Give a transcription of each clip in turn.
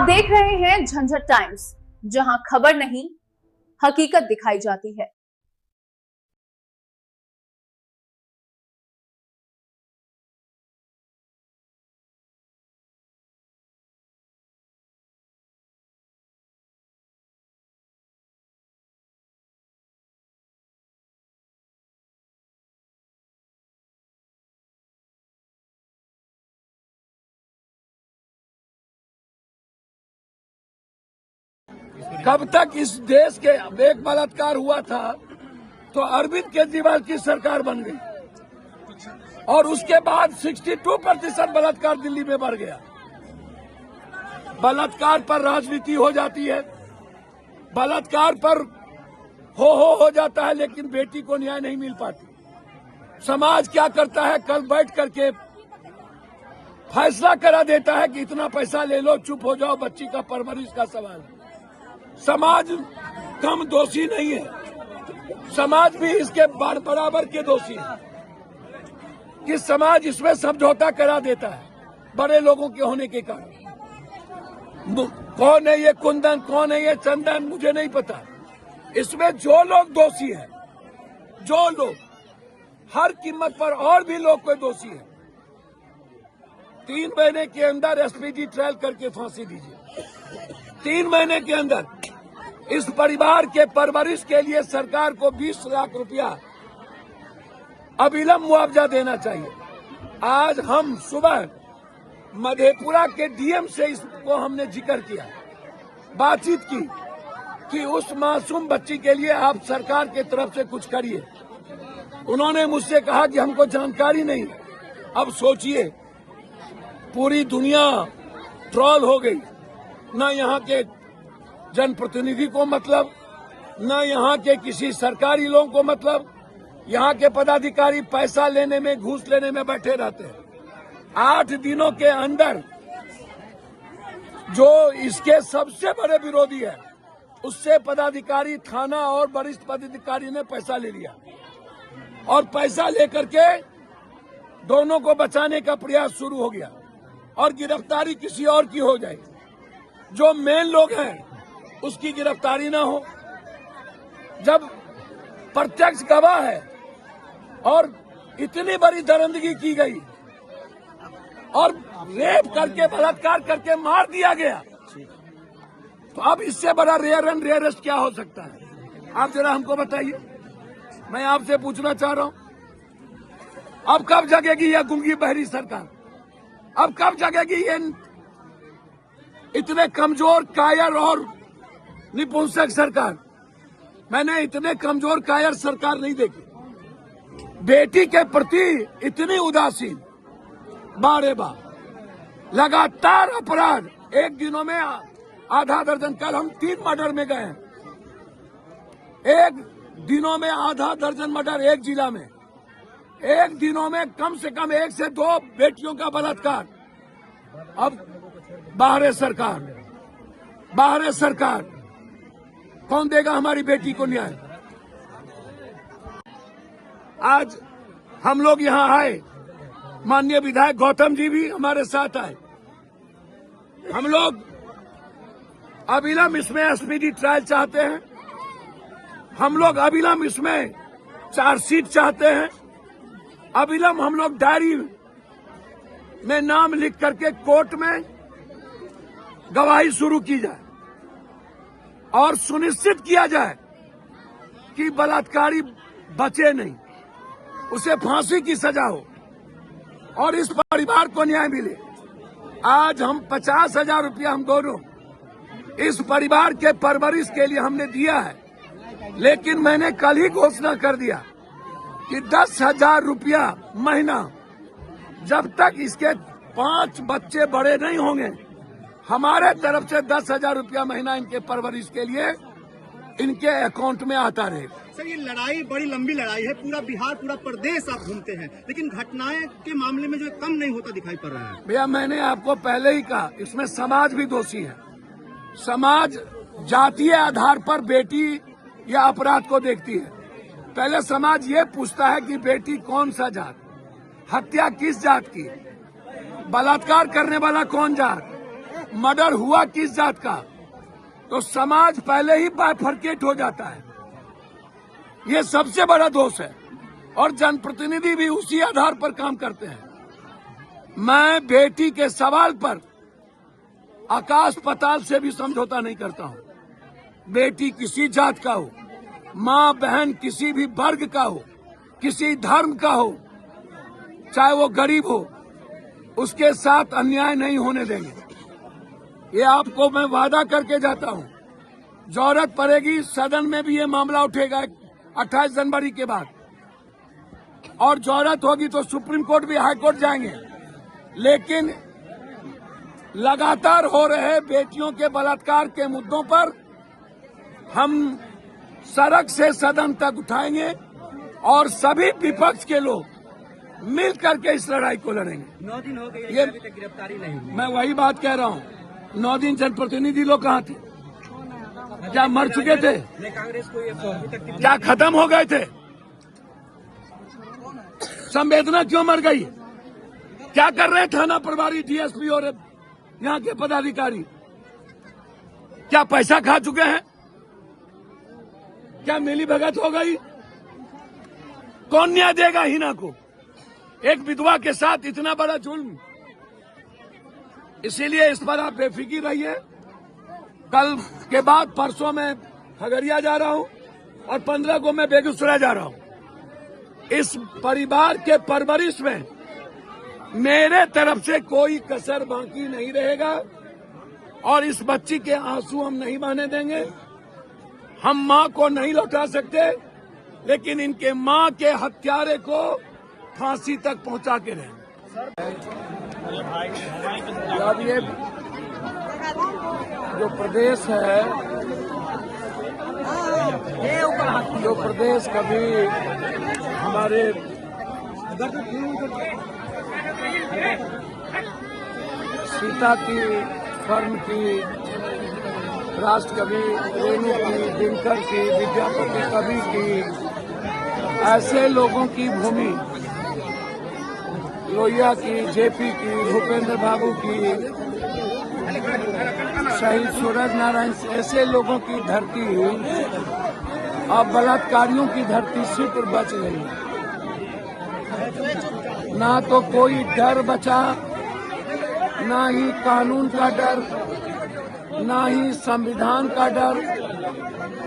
देख रहे हैं झंझट टाइम्स, जहां खबर नहीं हकीकत दिखाई जाती है। कब तक इस देश के एक बलात्कार हुआ था तो अरविंद केजरीवाल की सरकार बन गई और उसके बाद 62% बलात्कार दिल्ली में बढ़ गया। बलात्कार पर राजनीति हो जाती है, बलात्कार पर हो जाता है, लेकिन बेटी को न्याय नहीं मिल पाती। समाज क्या करता है, कल बैठ करके फैसला करा देता है कि इतना पैसा ले लो, चुप हो जाओ, बच्ची का परवरिश का सवाल है। समाज कम दोषी नहीं है, समाज भी इसके बराबर के दोषी है कि समाज इसमें समझौता करा देता है बड़े लोगों के होने के कारण। कौन है ये कुंदन, कौन है ये चंदन, मुझे नहीं पता। इसमें जो लोग दोषी हैं, जो लोग हर कीमत पर, और भी लोग कोई दोषी है, 3 महीने के अंदर एसपीजी ट्रायल करके फांसी दीजिए। 3 महीने के अंदर इस परिवार के परवरिश के लिए सरकार को 20 लाख रुपया अविलंब मुआवजा देना चाहिए। आज हम सुबह मधेपुरा के डीएम से इसको हमने जिक्र किया, बातचीत की कि उस मासूम बच्ची के लिए आप सरकार के तरफ से कुछ करिए। उन्होंने मुझसे कहा कि हमको जानकारी नहीं। अब सोचिए, पूरी दुनिया ट्रोल हो गई, न यहाँ के जनप्रतिनिधि को मतलब, न यहाँ के किसी सरकारी लोगों को मतलब। यहाँ के पदाधिकारी पैसा लेने में, घूस लेने में बैठे रहते हैं। 8 दिनों के अंदर जो इसके सबसे बड़े विरोधी है, उससे पदाधिकारी, थाना और वरिष्ठ पदाधिकारी ने पैसा ले लिया और पैसा लेकर के दोनों को बचाने का प्रयास शुरू हो गया और गिरफ्तारी किसी और की हो जाए। जो मेन लोग हैं उसकी गिरफ्तारी ना हो। जब प्रत्यक्ष गवाह है और इतनी बड़ी दरिंदगी की गई और रेप करके, बलात्कार करके मार दिया गया, तो अब इससे बड़ा रेयर एंड रेयरेस्ट क्या हो सकता है? आप जरा हमको बताइए। मैं आपसे पूछना चाह रहा हूं, अब कब जगेगी यह गूंगी बहरी सरकार? अब कब जगेगी ये इतने कमजोर, कायर और निपुंसक सरकार? मैंने इतने कमजोर, कायर सरकार नहीं देखी। बेटी के प्रति इतनी उदासीन, बारे बार लगातार अपराध, एक दिनों में आधा दर्जन। कल हम 3 मर्डर में गए हैं, एक दिनों में आधा दर्जन मर्डर एक जिला में, एक दिनों में कम से कम 1 से 2 बेटियों का बलात्कार। अब बाहर सरकार, बाहर सरकार, कौन देगा हमारी बेटी को न्याय? आज हम लोग यहाँ आए, माननीय विधायक गौतम जी भी हमारे साथ आए। हम लोग अविलंब इसमें एसपीजी ट्रायल चाहते हैं, हम लोग अविलंब इसमें चार्जशीट चाहते हैं, अविलंब हम लोग डायरी में नाम लिख करके कोर्ट में गवाही शुरू की जाए और सुनिश्चित किया जाए कि बलात्कारी बचे नहीं, उसे फांसी की सजा हो और इस परिवार को न्याय मिले। आज हम 50,000 रुपया हम दोनों इस परिवार के परवरिश के लिए हमने दिया है, लेकिन मैंने कल ही घोषणा कर दिया कि 10,000 रुपया महीना, जब तक इसके 5 बच्चे बड़े नहीं होंगे, हमारे तरफ से 10,000 रुपया महीना इनके परवरिश के लिए इनके अकाउंट में आता रहेगा। सर, ये लड़ाई बड़ी लंबी लड़ाई है, पूरा बिहार, पूरा प्रदेश आप घूमते हैं, लेकिन घटनाएं के मामले में जो कम नहीं होता दिखाई पड़ रहा है। भैया, मैंने आपको पहले ही कहा, इसमें समाज भी दोषी है। समाज जातीय आधार पर बेटी या अपराध को देखती है। पहले समाज ये पूछता है कि बेटी कौन सा जात, हत्या किस जात की, बलात्कार करने वाला कौन जात, मर्डर हुआ किस जात का, तो समाज पहले ही बाइफरकेट हो जाता है। ये सबसे बड़ा दोष है और जनप्रतिनिधि भी उसी आधार पर काम करते हैं। मैं बेटी के सवाल पर आकाश पाताल से भी समझौता नहीं करता हूं। बेटी किसी जात का हो, माँ बहन किसी भी वर्ग का हो, किसी धर्म का हो, चाहे वो गरीब हो, उसके साथ अन्याय नहीं होने देंगे। ये आपको मैं वादा करके जाता हूं। जरूरत पड़ेगी सदन में भी ये मामला उठेगा 28 जनवरी के बाद, और जरूरत होगी तो सुप्रीम कोर्ट भी हाई कोर्ट जाएंगे। लेकिन लगातार हो रहे बेटियों के बलात्कार के मुद्दों पर हम सड़क से सदन तक उठाएंगे और सभी विपक्ष के लोग मिल करके इस लड़ाई को लड़ेंगे। 9 दिन हो गए ये अभी तक गिरफ्तारी नहीं हुई। मैं वही बात कह रहा हूँ, 9 दिन जनप्रतिनिधि लोग कहाँ थे? क्या मर चुके थे? कांग्रेस को ये अभी तक क्या खत्म हो गए थे? संवेदना क्यों मर गई? क्या कर रहे थाना प्रभारी, डीएसपी और यहाँ के पदाधिकारी? क्या पैसा खा चुके हैं? क्या मिली भगत हो गई? कौन न्याय देगा हिना को? एक विधवा के साथ इतना बड़ा जुल्म। इसीलिए इस पर आप बेफिक्र रहिए। कल के बाद परसों मैं खगड़िया जा रहा हूं और 15 को मैं बेगूसराय जा रहा हूं। इस परिवार के परवरिश में मेरे तरफ से कोई कसर बाकी नहीं रहेगा और इस बच्ची के आंसू हम नहीं बहने देंगे। हम मां को नहीं लौटा सकते, लेकिन इनके मां के हत्यारे को फांसी तक पहुंचा के रहेंगे। अब ये जो प्रदेश है, जो प्रदेश कभी हमारे सीता की, कर्ण की, राष्ट्रकवि रेणु की, दिनकर की, विद्यापति कवि की, ऐसे लोगों की भूमि, लोहिया की, जेपी की, भूपेंद्र बाबू की, शहीद सूरज नारायण, ऐसे लोगों की धरती अब बलात्कारियों की धरती सिर्फ बच गई। ना तो कोई डर बचा, ना ही कानून का डर, ना ही संविधान का डर,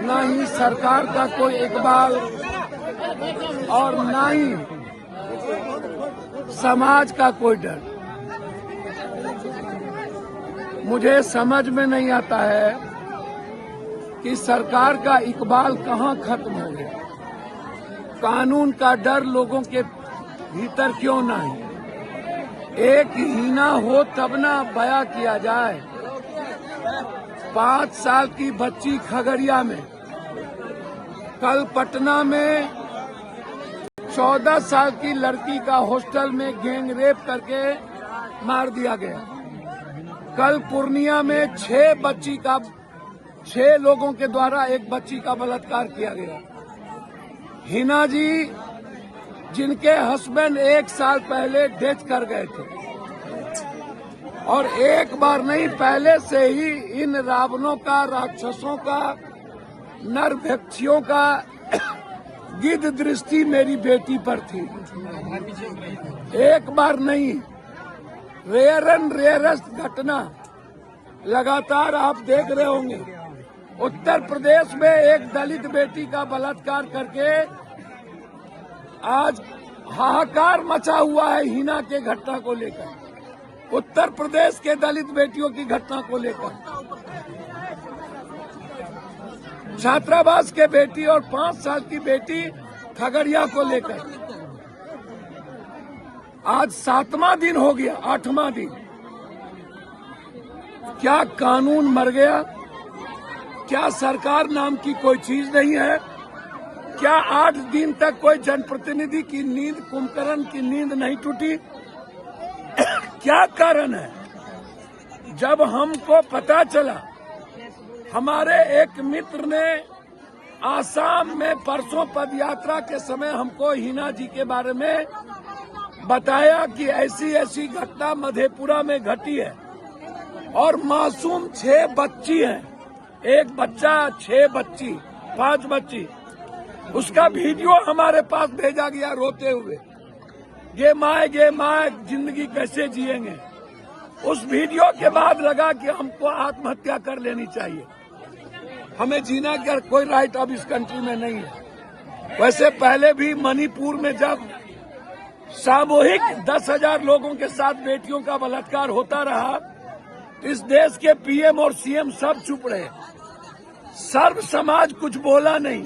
ना ही सरकार का कोई इकबाल, और ना ही समाज का कोई डर। मुझे समझ में नहीं आता है कि सरकार का इकबाल कहां खत्म हो गया। कानून का डर लोगों के भीतर क्यों नहीं? एक हीना हो तब ना बयां किया जाए। 5 साल की बच्ची खगड़िया में, कल पटना में 14 साल की लड़की का हॉस्टल में गैंग रेप करके मार दिया गया। कल पूर्णिया में 6 लोगों के द्वारा एक बच्ची का बलात्कार किया गया। हिना जी, जिनके हस्बैंड 1 साल पहले डेथ कर गए थे, और एक बार नहीं, पहले से ही इन रावणों का, राक्षसों का, नरभक्षियों का गिद्ध दृष्टि मेरी बेटी पर थी। एक बार नहीं, रेयर एंड रेयरेस्ट घटना लगातार आप देख रहे होंगे। उत्तर प्रदेश में एक दलित बेटी का बलात्कार करके आज हाहाकार मचा हुआ है हिना के घटना को लेकर, उत्तर प्रदेश के दलित बेटियों की घटना को लेकर, छात्रावास के बेटी और 5 साल की बेटी खगड़िया को लेकर। आज 7वां दिन हो गया, 8वां दिन। क्या कानून मर गया? क्या सरकार नाम की कोई चीज नहीं है? क्या 8 दिन तक कोई जनप्रतिनिधि की नींद, कुंभकर्ण की नींद नहीं टूटी? क्या कारण है? जब हमको पता चला, हमारे एक मित्र ने आसाम में परसों पदयात्रा के समय हमको हिना जी के बारे में बताया कि ऐसी ऐसी घटना मधेपुरा में घटी है, और मासूम 6 बच्ची हैं, एक बच्चा 6 बच्ची 5 बच्ची, उसका वीडियो हमारे पास भेजा गया रोते हुए, गे माए जिंदगी कैसे जिएंगे। उस वीडियो के बाद लगा कि हमको आत्महत्या कर लेनी चाहिए, हमें जीना का कोई राइट अब इस कंट्री में नहीं है। वैसे पहले भी मणिपुर में जब सामूहिक 10,000 लोगों के साथ बेटियों का बलात्कार होता रहा, इस देश के पीएम और सीएम सब चुप रहे, सर्व समाज कुछ बोला नहीं।